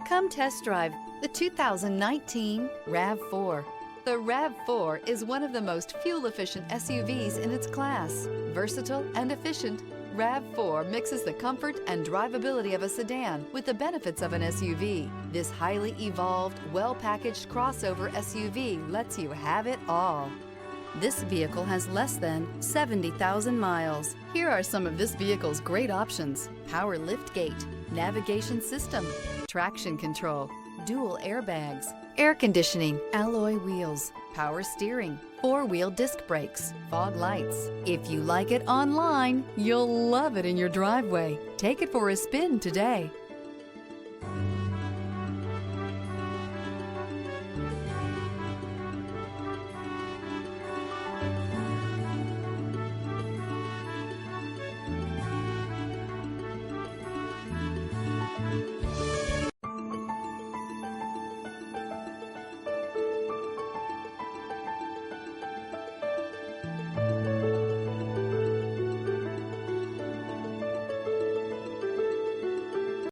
Come test drive the 2019 RAV4. The RAV4 is one of the most fuel-efficient SUVs in its class. Versatile and efficient, RAV4 mixes the comfort and drivability of a sedan with the benefits of an SUV. This highly evolved, well-packaged crossover SUV lets you have it all. This vehicle has less than 70,000 miles. Here are some of this vehicle's great options: power liftgate, navigation system, traction control, dual airbags, air conditioning, alloy wheels, power steering, four-wheel disc brakes, fog lights. If you like it online, you'll love it in your driveway. Take it for a spin today.